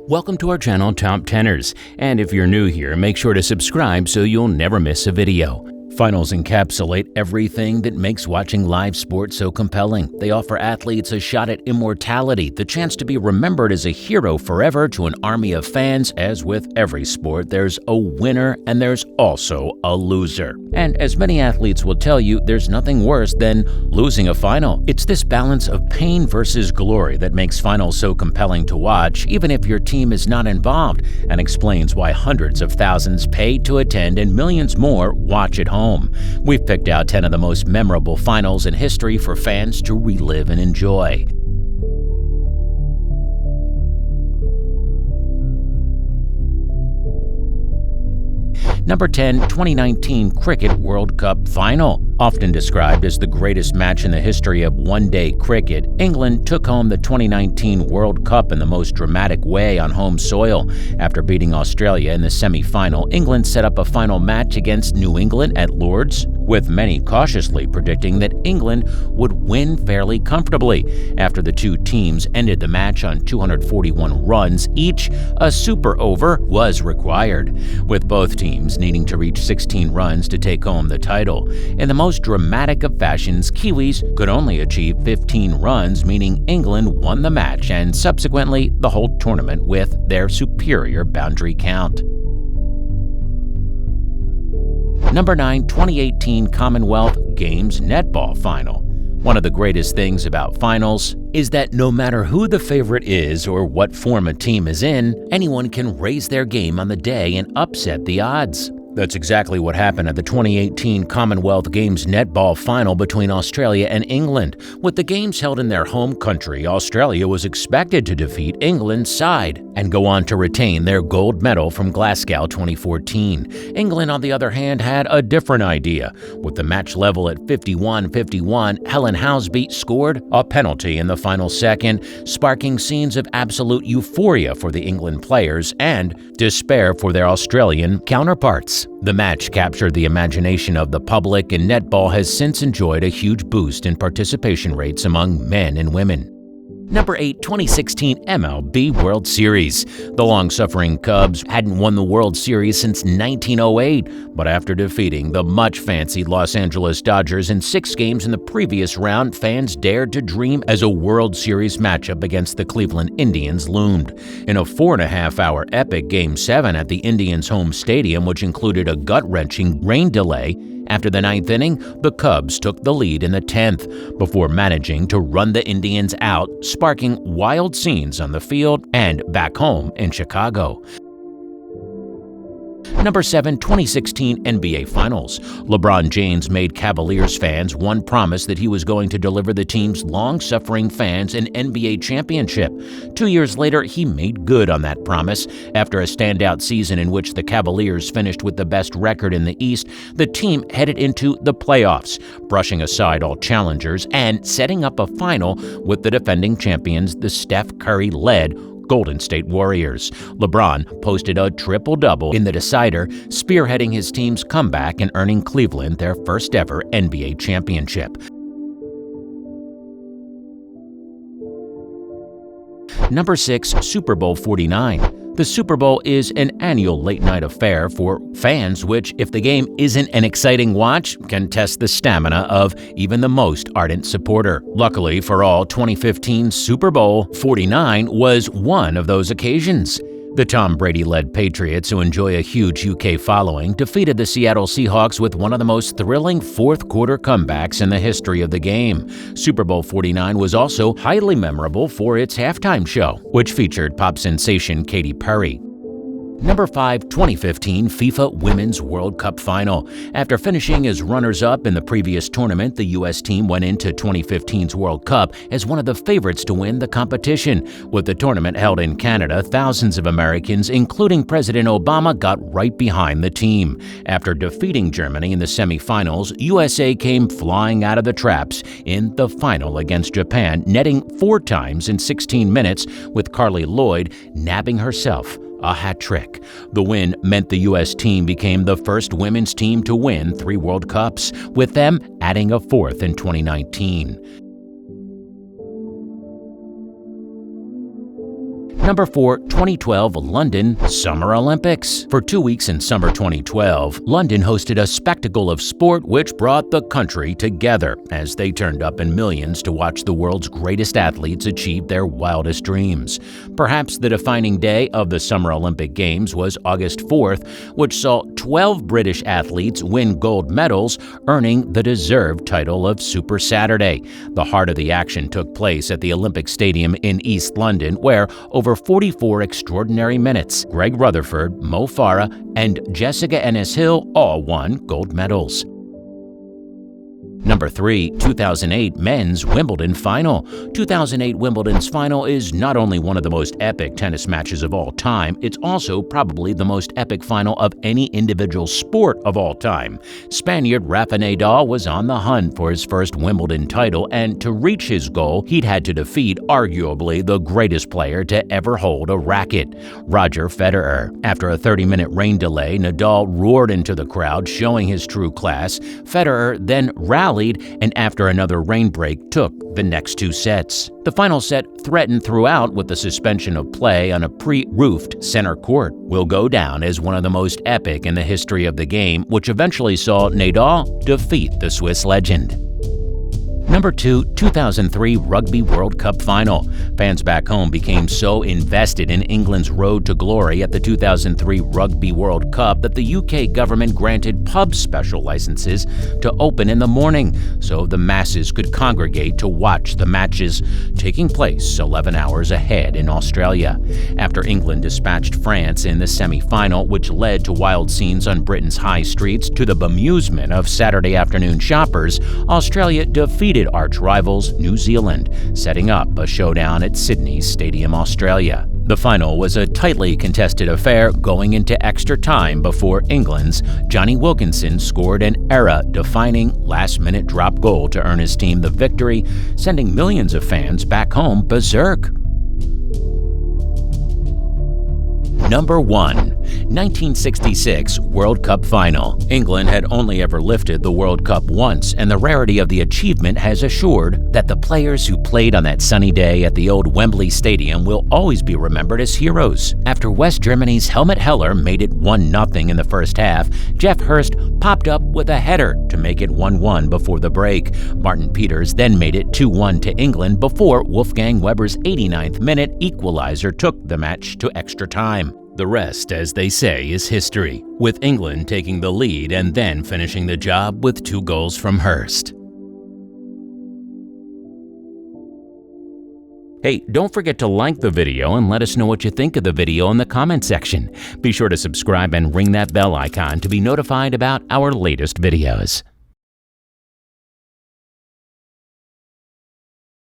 Welcome to our channel Top Teners, and if you're new here, make sure to subscribe so you'll never miss a video. Finals encapsulate everything that makes watching live sports so compelling. They offer athletes a shot at immortality, the chance to be remembered as a hero forever to an army of fans. As with every sport, there's a winner and there's also a loser. And as many athletes will tell you, there's nothing worse than losing a final. It's this balance of pain versus glory that makes finals so compelling to watch, even if your team is not involved, and explains why hundreds of thousands pay to attend and millions more watch at home. We've picked out 10 of the most memorable finals in history for fans to relive and enjoy. Number 10, 2019 Cricket World Cup Final. Often described as the greatest match in the history of one-day cricket, England took home the 2019 World Cup in the most dramatic way on home soil. After beating Australia in the semi-final, England set up a final match against New England at Lord's, with many cautiously predicting that England would win fairly comfortably. After the two teams ended the match on 241 runs each, a super over was required, with both teams needing to reach 16 runs to take home the title. In the most dramatic of fashions, Kiwis could only achieve 15 runs, meaning England won the match and subsequently the whole tournament with their superior boundary count. Number 9, 2018 Commonwealth Games Netball Final. One of the greatest things about finals is that no matter who the favorite is or what form a team is in, anyone can raise their game on the day and upset the odds. That's exactly what happened at the 2018 Commonwealth Games Netball Final between Australia and England. With the games held in their home country, Australia was expected to defeat England's side and go on to retain their gold medal from Glasgow 2014. England, on the other hand, had a different idea. With the match level at 51-51, Helen Housby scored a penalty in the final second, sparking scenes of absolute euphoria for the England players and despair for their Australian counterparts. The match captured the imagination of the public, and netball has since enjoyed a huge boost in participation rates among men and women. Number 8, 2016 MLB World Series. The long-suffering Cubs hadn't won the World Series since 1908, but after defeating the much-fancied Los Angeles Dodgers in 6 games in the previous round, fans dared to dream as a World Series matchup against the Cleveland Indians loomed. In a 4.5-hour epic Game 7 at the Indians' home stadium, which included a gut-wrenching rain delay, after the 9th inning, the Cubs took the lead in the 10th, before managing to run the Indians out, sparking wild scenes on the field and back home in Chicago. Number 7, 2016 NBA Finals. LeBron James made Cavaliers fans one promise that he was going to deliver the team's long-suffering fans an NBA championship. 2 years later, he made good on that promise. After a standout season in which the Cavaliers finished with the best record in the East, the team headed into the playoffs, brushing aside all challengers and setting up a final with the defending champions, the Steph Curry-led Golden State Warriors. LeBron posted a triple-double in the decider, spearheading his team's comeback and earning Cleveland their first-ever NBA championship. Number 6, Super Bowl 49. The Super Bowl is an annual late-night affair for fans which, if the game isn't an exciting watch, can test the stamina of even the most ardent supporter. Luckily for all, 2015 Super Bowl 49 was one of those occasions. The Tom Brady-led Patriots, who enjoy a huge UK following, defeated the Seattle Seahawks with one of the most thrilling fourth-quarter comebacks in the history of the game. Super Bowl 49 was also highly memorable for its halftime show, which featured pop sensation Katy Perry. Number 5, 2015 FIFA Women's World Cup Final. After finishing as runners-up in the previous tournament, the U.S. team went into 2015's World Cup as one of the favorites to win the competition. With the tournament held in Canada, thousands of Americans, including President Obama, got right behind the team. After defeating Germany in the semifinals, USA came flying out of the traps in the final against Japan, netting 4 times in 16 minutes, with Carly Lloyd nabbing herself a hat trick. The win meant the U.S. team became the first women's team to win 3 World Cups, with them adding a 4th in 2019. Number 4. 2012 London Summer Olympics. For 2 weeks in summer 2012, London hosted a spectacle of sport which brought the country together as they turned up in millions to watch the world's greatest athletes achieve their wildest dreams. Perhaps the defining day of the Summer Olympic Games was August 4th, which saw 12 British athletes win gold medals, earning the deserved title of Super Saturday. The heart of the action took place at the Olympic Stadium in East London, where over 44 extraordinary minutes, Greg Rutherford, Mo Farah, and Jessica Ennis-Hill all won gold medals. Number 3. 2008 Men's Wimbledon Final. 2008 Wimbledon's final is not only one of the most epic tennis matches of all time, it's also probably the most epic final of any individual sport of all time. Spaniard Rafa Nadal was on the hunt for his first Wimbledon title, and to reach his goal, he'd had to defeat arguably the greatest player to ever hold a racket, Roger Federer. After a 30-minute rain delay, Nadal roared into the crowd, showing his true class. Federer then rallied and after another rain break took the next 2 sets. The final set, threatened throughout with the suspension of play on a pre-roofed center court, will go down as one of the most epic in the history of the game, which eventually saw Nadal defeat the Swiss legend. Number 2. 2003 Rugby World Cup Final. Fans back home became so invested in England's road to glory at the 2003 Rugby World Cup that the UK government granted pub special licenses to open in the morning so the masses could congregate to watch the matches, taking place 11 hours ahead in Australia. After England dispatched France in the semi-final, which led to wild scenes on Britain's high streets to the bemusement of Saturday afternoon shoppers, Australia defeated arch rivals New Zealand, setting up a showdown at Sydney's Stadium, Australia. The final was a tightly contested affair going into extra time before England's Johnny Wilkinson scored an era-defining last-minute drop goal to earn his team the victory, sending millions of fans back home berserk. Number 1. 1966 World Cup Final. England had only ever lifted the World Cup once, and the rarity of the achievement has assured that the players who played on that sunny day at the old Wembley Stadium will always be remembered as heroes. After West Germany's Helmut Heller made it 1-0 in the first half, Jeff Hurst popped up with a header to make it 1-1 before the break. Martin Peters then made it 2-1 to England before Wolfgang Weber's 89th minute equalizer took the match to extra time. The rest, as they say, is history, with England taking the lead and then finishing the job with 2 goals from Hurst. Hey, don't forget to like the video and let us know what you think of the video in the comment section. Be sure to subscribe and ring that bell icon to be notified about our latest videos.